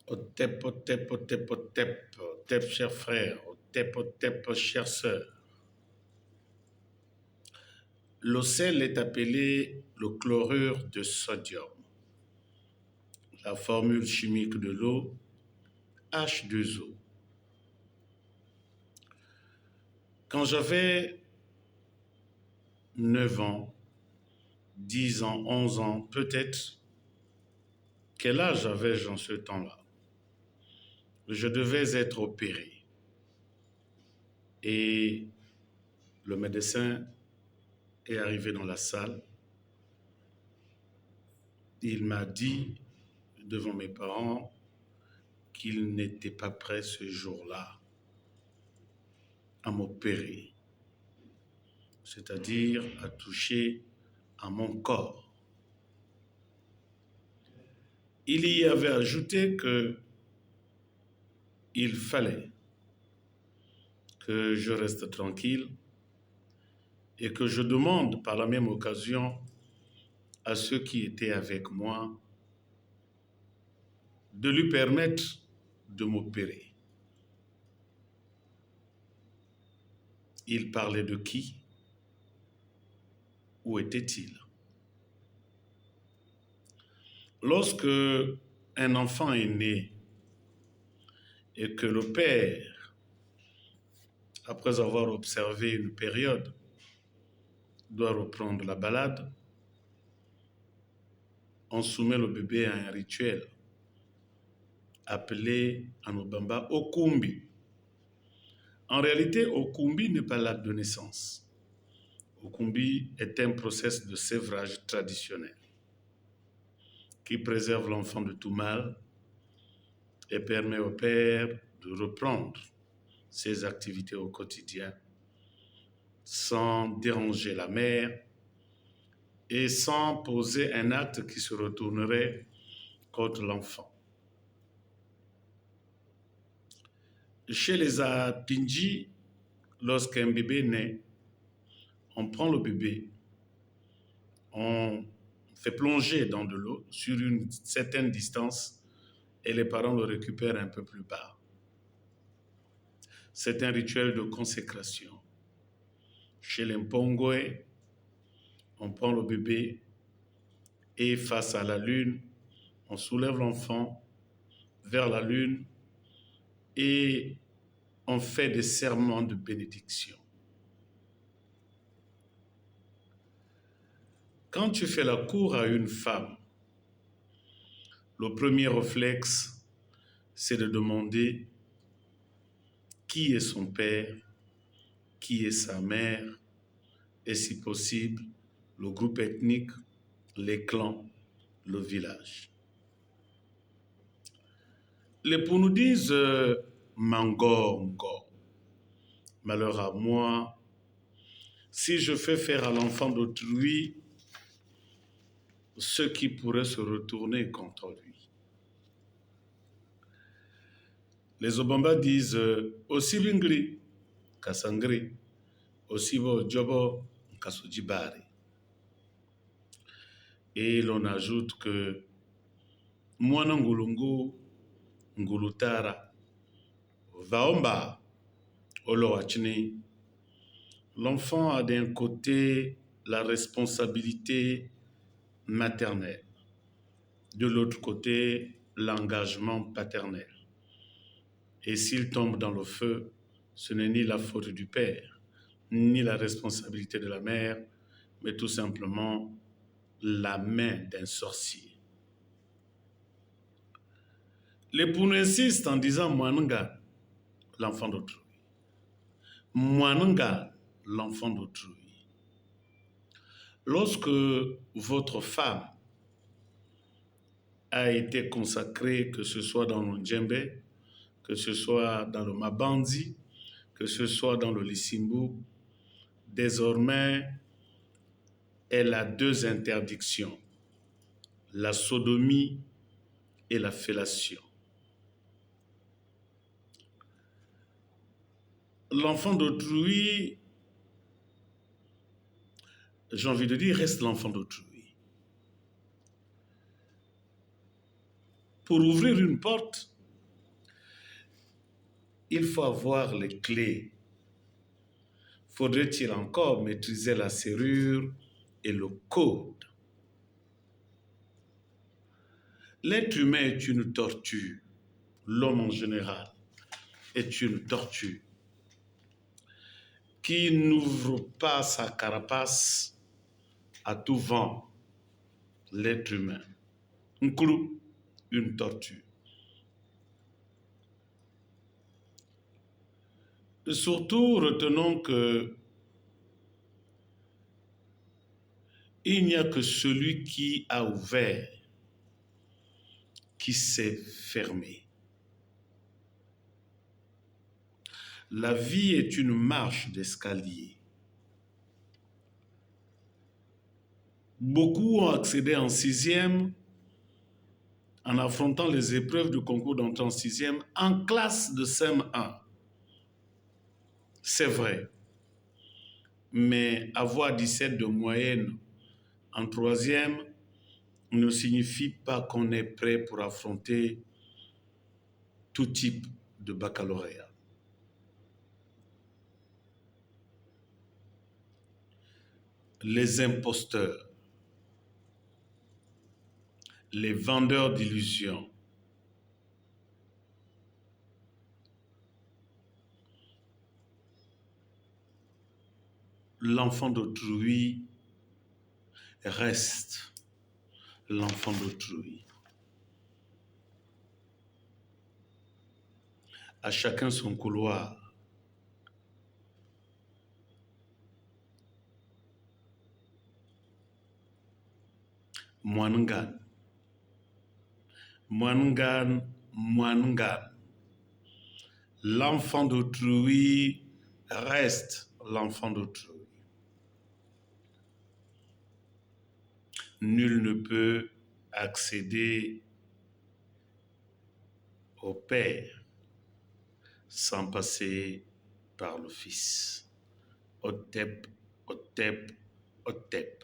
Otep, otep, otep, otep, otep, cher frère, otep, chère sœur. Le sel est appelé le chlorure de sodium. La formule chimique de l'eau, H2O. Quand j'avais 9 ans, 10 ans, 11 ans, peut-être, quel âge avais-je en ce temps-là? Je devais être opéré. Et le médecin est arrivé dans la salle. Il m'a dit, devant mes parents, qu'il n'était pas prêt ce jour-là à m'opérer, c'est-à-dire à toucher à mon corps. Il y avait ajouté qu'il fallait que je reste tranquille et que je demande par la même occasion à ceux qui étaient avec moi de lui permettre de m'opérer. Il parlait de qui? Où était-il? Lorsque un enfant est né et que le père, après avoir observé une période, doit reprendre la balade, on soumet le bébé à un rituel appelé en Obamba Okumbi. En réalité, Okumbi n'est pas l'acte de naissance. Okumbi est un processus de sévrage traditionnel qui préserve l'enfant de tout mal et permet au père de reprendre ses activités au quotidien sans déranger la mère et sans poser un acte qui se retournerait contre l'enfant. Chez les Apinji, lorsqu'un bébé naît, on prend le bébé, on fait plonger dans de l'eau sur une certaine distance et les parents le récupèrent un peu plus bas. C'est un rituel de consécration. Chez les Mpongwe, on prend le bébé et face à la lune, on soulève l'enfant vers la lune et on fait des serments de bénédiction. Quand tu fais la cour à une femme, le premier réflexe, c'est de demander qui est son père, qui est sa mère, et si possible, le groupe ethnique, les clans, le village. Les Pou nous disent Mangongo. Malheur à moi, si je fais faire à l'enfant d'autrui ce qui pourrait se retourner contre lui. Les Obamba disent Osibingri, Kasangri, Osibo Djobo, Kasujibari. Et l'on ajoute que Mwana Ngulungu, Ngulutara, Vaomba, Olowachini. L'enfant a d'un côté la responsabilité maternelle, de l'autre côté l'engagement paternel. Et s'il tombe dans le feu, ce n'est ni la faute du père, ni la responsabilité de la mère, mais tout simplement la main d'un sorcier. Les Pounous insistent en disant Mwananga, l'enfant d'autrui. Mwananga, l'enfant d'autrui. Lorsque votre femme a été consacrée, que ce soit dans le djembe, que ce soit dans le mabandi, que ce soit dans le lissimbu, désormais, elle a deux interdictions, la sodomie et la fellation. L'enfant d'autrui, j'ai envie de dire, reste l'enfant d'autrui. Pour ouvrir une porte, il faut avoir les clés. Faudrait-il encore maîtriser la serrure et le code? L'être humain est une tortue. L'homme en général est une tortue qui n'ouvre pas sa carapace à tout vent. L'être humain. Un clou, une tortue. Et surtout, retenons que il n'y a que celui qui a ouvert qui s'est fermé. La vie est une marche d'escalier. Beaucoup ont accédé en sixième en affrontant les épreuves du concours d'entrée en sixième en classe de CM1. C'est vrai. Mais avoir 17 de moyenne en troisième ne signifie pas qu'on est prêt pour affronter tout type de baccalauréat. Les imposteurs, les vendeurs d'illusions, l'enfant d'autrui reste l'enfant d'autrui. À chacun son couloir. Mwangan. Mwangan, Mwangan. L'enfant d'autrui reste l'enfant d'autrui. Nul ne peut accéder au Père sans passer par le Fils. Otep, Otep, Otep.